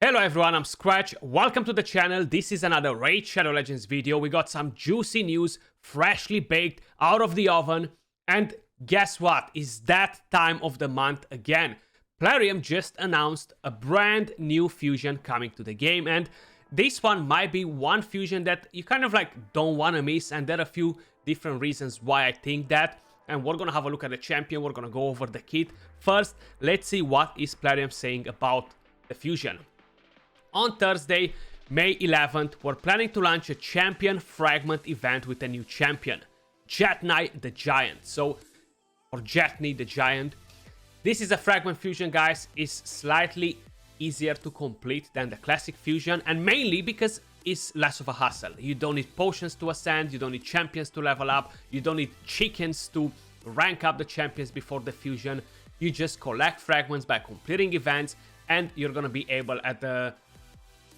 Hello everyone, I'm Skratch. Welcome to the channel. This is another Raid Shadow Legends video. We got some juicy news, freshly baked out of the oven. And guess what? It's that time of the month again. Plarium just announced a brand new fusion coming to the game, and this one might be one fusion that you kind of like don't want to miss, and there are a few different reasons why I think that. And we're gonna have a look at the champion, we're gonna go over the kit. First, let's see what is Plarium saying about the fusion. On Thursday, May 11th, we're planning to launch a champion fragment event with a new champion, Jetni the Giant. Or Jetni the Giant. This is a fragment fusion, guys. It's slightly easier to complete than the classic fusion, and mainly because it's less of a hassle. You don't need potions to ascend, you don't need champions to level up, you don't need chickens to rank up the champions before the fusion. You just collect fragments by completing events, and you're gonna be able at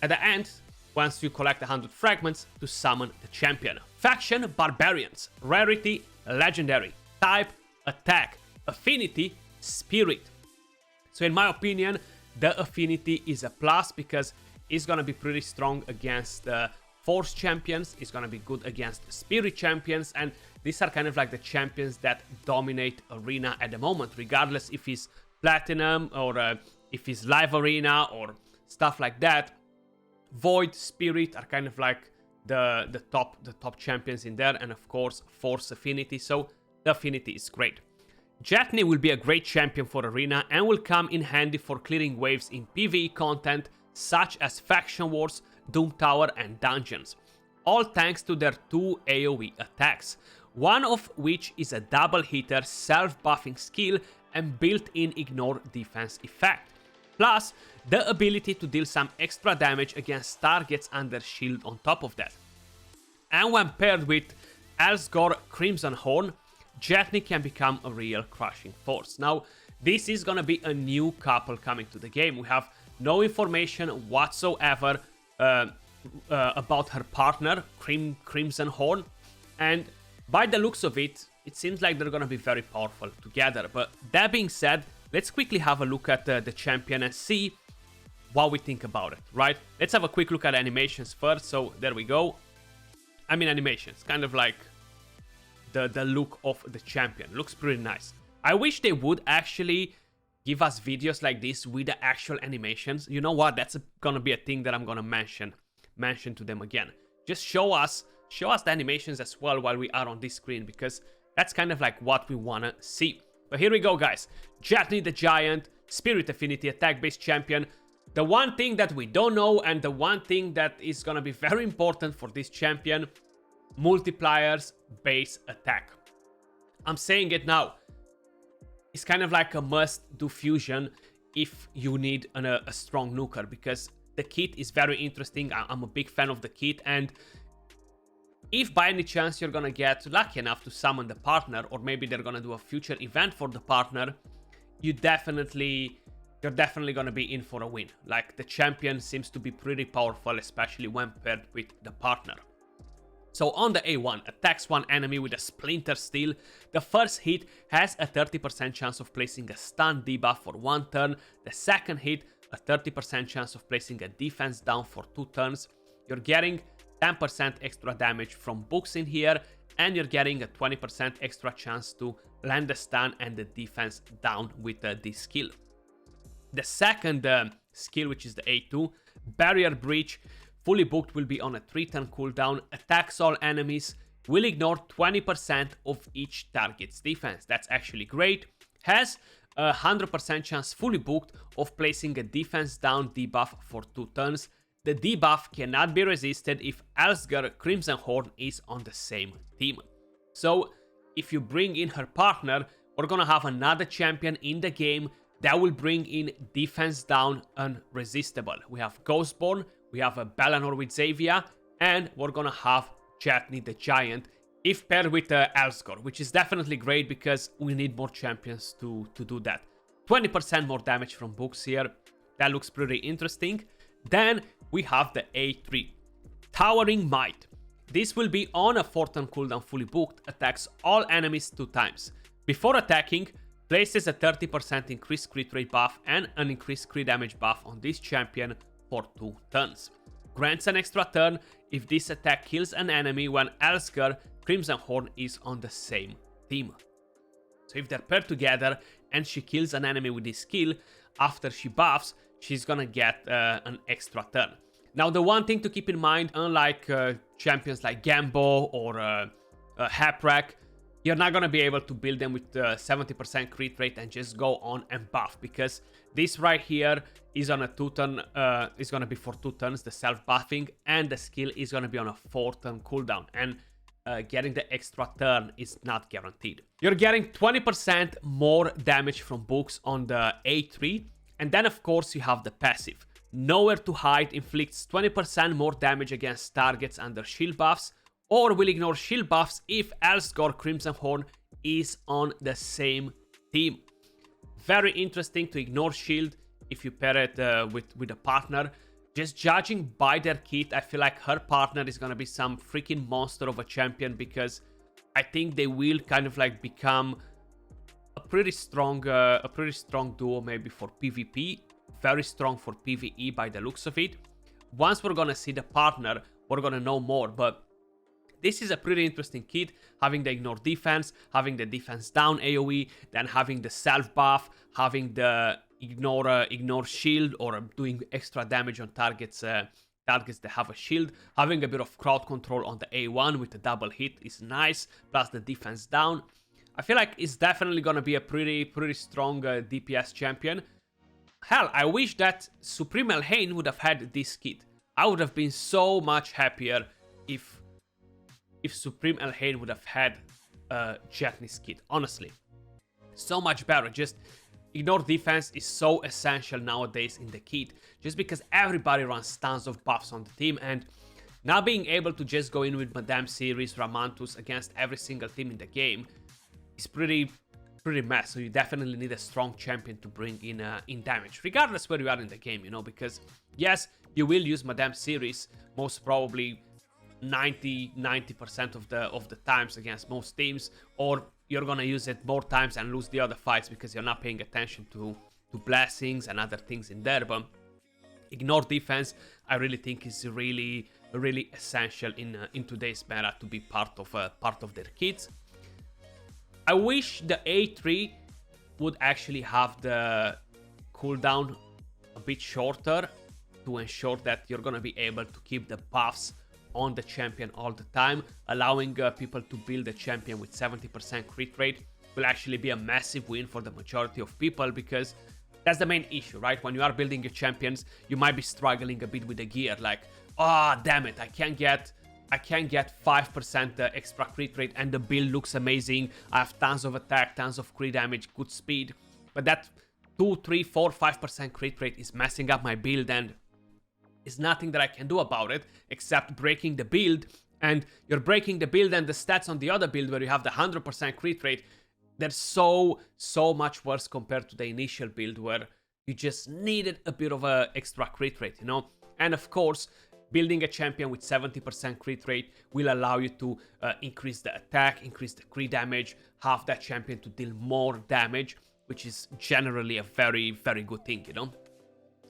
the end, once you collect 100 fragments, to summon the champion. Faction Barbarians. Rarity Legendary. Type Attack. Affinity Spirit. So in my opinion, the affinity is a plus because it's gonna be pretty strong against Force champions, it's gonna be good against Spirit champions, and these are kind of like the champions that dominate Arena at the moment, regardless if it's Platinum or if it's Live Arena or stuff like that. Void, Spirit are kind of like the top champions in there, and of course Force Affinity, so the affinity is great. Jetni will be a great champion for Arena and will come in handy for clearing waves in PvE content such as Faction Wars, Doom Tower and Dungeons, all thanks to their two AoE attacks, one of which is a double hitter self-buffing skill and built-in ignore defense effect, plus the ability to deal some extra damage against targets under shield on top of that. And when paired with Elsgor Crimson Horn, Jetni can become a real crushing force. Now, this is gonna be a new couple coming to the game. We have no information whatsoever about her partner, Crimson Horn, and by the looks of it, it seems like they're gonna be very powerful together. But that being said, let's quickly have a look at the champion and see what we think about it, right? Let's have a quick look at animations first. So there we go. I mean, animations, kind of like the look of the champion. Looks pretty nice. I wish they would actually give us videos like this with the actual animations. You know what? That's gonna be a thing that I'm gonna mention to them again. Just show us the animations as well while we are on this screen, because that's kind of like what we wanna see. But here we go, guys. Jetni the Giant, Spirit Affinity, attack-based champion. The one thing that we don't know, and the one thing that is gonna be very important for this champion, multipliers base attack. I'm saying it now. It's kind of like a must-do fusion if you need a strong nuker, because the kit is very interesting. I'm a big fan of the kit, and if by any chance you're gonna get lucky enough to summon the partner, or maybe they're gonna do a future event for the partner, you're definitely gonna be in for a win. Like, the champion seems to be pretty powerful, especially when paired with the partner. So on the A1, attacks one enemy with a Splinter Steel. The first hit has a 30% chance of placing a stun debuff for 1 turn. The second hit, a 30% chance of placing a defense down for 2 turns. You're getting 10% extra damage from books in here, and you're getting a 20% extra chance to land the stun and the defense down with this skill. The second skill, which is the A2, Barrier Breach, fully booked, will be on a 3-turn cooldown, attacks all enemies, will ignore 20% of each target's defense. That's actually great. Has a 100% chance, fully booked, of placing a defense down debuff for 2 turns. The debuff cannot be resisted if Elsgor Crimson Horn is on the same team. So if you bring in her partner, we're gonna have another champion in the game that will bring in defense down unresistible. We have Ghostborn, we have a Balanor with Xavia, and we're gonna have Jetni the Giant if paired with Elsgor, which is definitely great because we need more champions to do that. 20% more damage from books here. That looks pretty interesting. Then we have the A3, Towering Might. This will be on a 4-turn cooldown, fully booked, attacks all enemies 2 times. Before attacking, places a 30% increased crit rate buff and an increased crit damage buff on this champion for 2 turns. Grants an extra turn if this attack kills an enemy when Elsker Crimson Horn is on the same team. So if they're paired together and she kills an enemy with this skill, after she buffs, she's gonna get an extra turn. Now, the one thing to keep in mind, unlike champions like Gambo or Haprak, you're not gonna be able to build them with 70% crit rate and just go on and buff, because this right here is on a 2-turn, is gonna be for 2 turns, the self-buffing, and the skill is gonna be on a 4-turn cooldown, and getting the extra turn is not guaranteed. You're getting 20% more damage from books on the A3, and then of course you have the passive. Nowhere to Hide inflicts 20% more damage against targets under shield buffs, or will ignore shield buffs if Elsker Crimson Horn is on the same team. Very interesting to ignore shield if you pair it with a partner. Just judging by their kit, I feel like her partner is gonna be some freaking monster of a champion, because I think they will kind of like become a pretty strong duo maybe for PvP, very strong for PvE by the looks of it. Once we're gonna see the partner, we're gonna know more, but this is a pretty interesting kit, having the ignore defense, having the defense down AoE, then having the self buff, having the ignore shield, or doing extra damage on targets that have a shield. Having a bit of crowd control on the A1 with the double hit is nice, plus the defense down. I feel like it's definitely gonna be a pretty strong DPS champion. Hell, I wish that Supreme Elhain would have had this kit. I would have been so much happier if Supreme Elhain would have had Jetney's kit, honestly. So much better. Just ignore defense is so essential nowadays in the kit, just because everybody runs tons of buffs on the team, and now being able to just go in with Madame Series, Ramantus against every single team in the game is pretty mess. So you definitely need a strong champion to bring in damage, regardless where you are in the game, you know, because yes, you will use Madame Series most probably 90% of the times against most teams, or you're gonna use it more times and lose the other fights because you're not paying attention to blessings and other things in there. But ignore defense, I really think is really essential in today's meta to be part of their kits. I wish the A3 would actually have the cooldown a bit shorter to ensure that you're gonna be able to keep the buffs on the champion all the time. Allowing people to build a champion with 70% crit rate will actually be a massive win for the majority of people, because that's the main issue, right? When you are building your champions, you might be struggling a bit with the gear, like, oh damn it, I can't get 5% extra crit rate and the build looks amazing. I have tons of attack, tons of crit damage, good speed, but that 2, 3, 4, 5% crit rate is messing up my build, and is nothing that I can do about it except breaking the build. And you're breaking the build, and the stats on the other build where you have the 100% crit rate, they're so much worse compared to the initial build where you just needed a bit of a extra crit rate, you know. And of course, building a champion with 70% crit rate will allow you to increase the attack, increase the crit damage, have that champion to deal more damage, which is generally a very good thing, you know.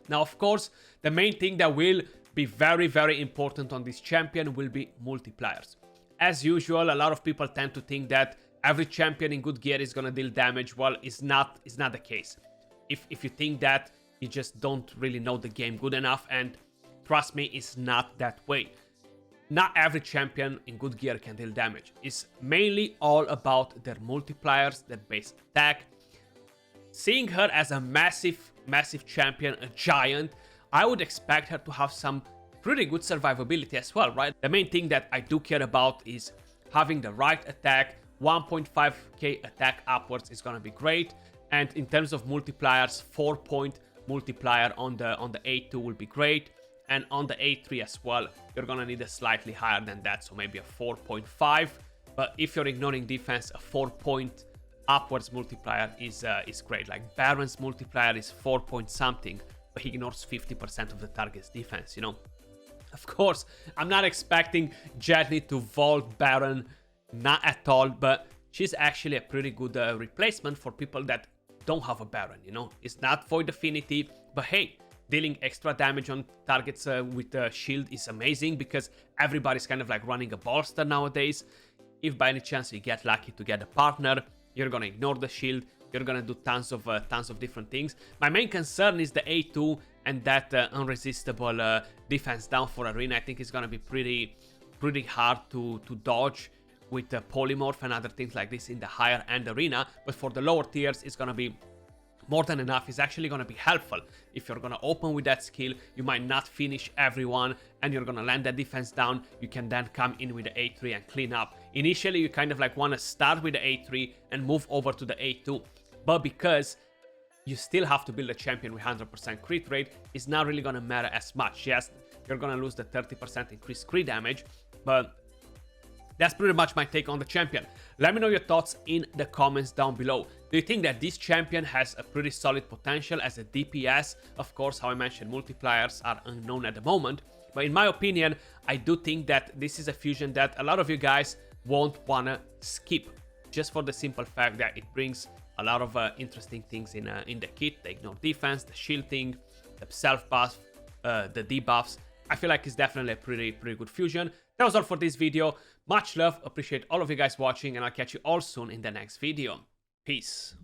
Now, of course, the main thing that will be very important on this champion will be multipliers. As usual, a lot of people tend to think that every champion in good gear is gonna deal damage. Well, it's not the case. If you think that, you just don't really know the game good enough, and trust me, it's not that way. Not every champion in good gear can deal damage. It's mainly all about their multipliers, their base attack. Seeing her as a massive champion, a giant, I would expect her to have some pretty good survivability as well, right? The main thing that I do care about is having the right attack. 1.5k attack upwards is gonna be great, and in terms of multipliers, 4-point multiplier on the A2 will be great, and on the A3 as well, you're gonna need a slightly higher than that, so maybe a 4.5. But if you're ignoring defense, a 4-point upwards multiplier is great. Like Baron's multiplier is 4 point something, but he ignores 50% of the target's defense, you know. Of course, I'm not expecting Jetney to vault Baron, not at all, but she's actually a pretty good replacement for people that don't have a Baron, you know. It's not Void Affinity, but hey, dealing extra damage on targets with the shield is amazing because everybody's kind of like running a bolster nowadays. If by any chance you get lucky to get a partner, you're gonna ignore the shield. You're gonna do tons of different things. My main concern is the A2 and that unresistible defense down for arena. I think it's gonna be pretty hard to dodge with the polymorph and other things like this in the higher end arena. But for the lower tiers, it's gonna be more than enough. Is actually going to be helpful. If you're going to open with that skill, you might not finish everyone and you're going to land that defense down. You can then come in with the A3 and clean up. Initially, you kind of like want to start with the A3 and move over to the A2. But because you still have to build a champion with 100% crit rate, it's not really going to matter as much. Yes, you're going to lose the 30% increased crit damage, but that's pretty much my take on the champion. Let me know your thoughts in the comments down below. Do you think that this champion has a pretty solid potential as a DPS? Of course, how I mentioned, multipliers are unknown at the moment. But in my opinion, I do think that this is a fusion that a lot of you guys won't wanna skip. Just for the simple fact that it brings a lot of interesting things in the kit. The ignore defense, the shielding, the self buff, the debuffs. I feel like it's definitely a pretty good fusion. That was all for this video. Much love, appreciate all of you guys watching, and I'll catch you all soon in the next video. Peace.